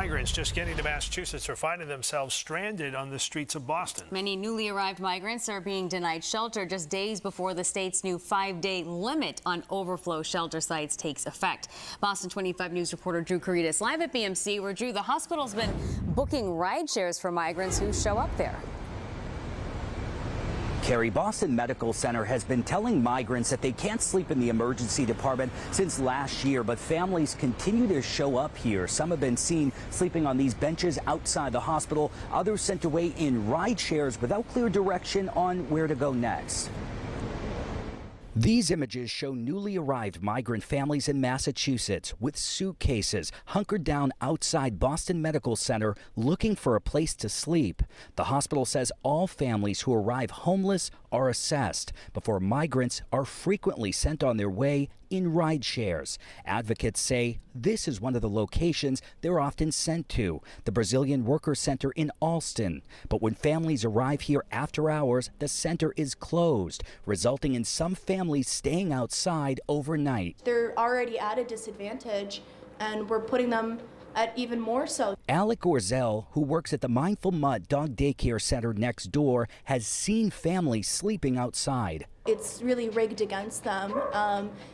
Migrants just getting to Massachusetts are finding themselves stranded on the streets of Boston. Many newly arrived migrants are being denied shelter just days before the state's new 5-day limit on overflow shelter sites takes effect. Boston 25 News reporter Drew Caritas live at BMC, where Drew, the hospital's been booking ride shares for migrants who show up there. Carrie, Boston Medical Center has been telling migrants that they can't sleep in the emergency department since last year, but families continue to show up here. Some have been seen sleeping on these benches outside the hospital, others sent away in ride shares without clear direction on where to go next. These images show newly arrived migrant families in Massachusetts with suitcases hunkered down outside Boston Medical Center looking for a place to sleep. The hospital says all families who arrive homeless are assessed before migrants are frequently sent on their way in ride shares. Advocates say this is one of the locations they're often sent to, the Brazilian Worker Center in Alston. But when families arrive here after hours, the center is closed, resulting in some families staying outside overnight. They're already at a disadvantage, and we're putting them at even more so. Alec Orzel, who works at the Mindful Mutt Dog Daycare Center next door, has seen families sleeping outside. It's really rigged against them.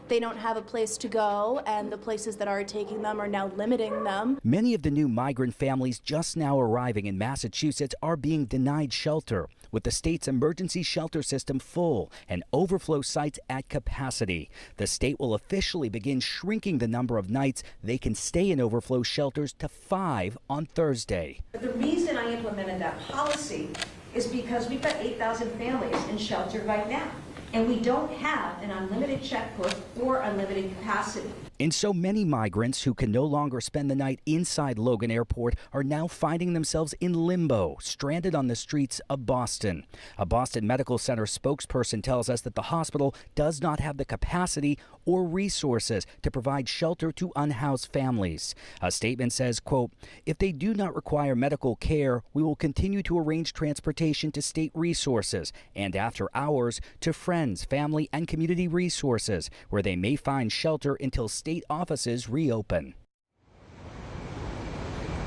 They don't have a place to go, and the places that are taking them are now limiting them. Many of the new migrant families just now arriving in Massachusetts are being denied shelter, with the state's emergency shelter system full and overflow sites at capacity. The state will officially begin shrinking the number of nights they can stay in overflow shelters to 5 on Thursday. The reason I implemented that policy is because we've got 8,000 families in shelter right now, and we don't have an unlimited checkbook or unlimited capacity. And so many migrants who can no longer spend the night inside Logan Airport are now finding themselves in limbo, stranded on the streets of Boston. A Boston Medical Center spokesperson tells us that the hospital does not have the capacity or resources to provide shelter to unhoused families. A statement says, quote, "If they do not require medical care, we will continue to arrange transportation to state resources and after hours to friends, family, and community resources, where they may find shelter until state offices reopen."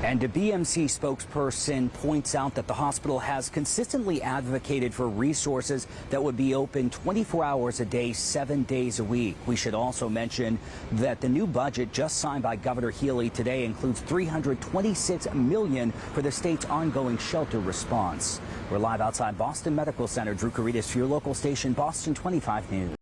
And a BMC spokesperson points out that the hospital has consistently advocated for resources that would be open 24 hours a day, 7 days a week. We should also mention that the new budget just signed by Governor Healy today includes $326 million for the state's ongoing shelter response. We're live outside Boston Medical Center. Drew Caritas for your local station, Boston 25 News.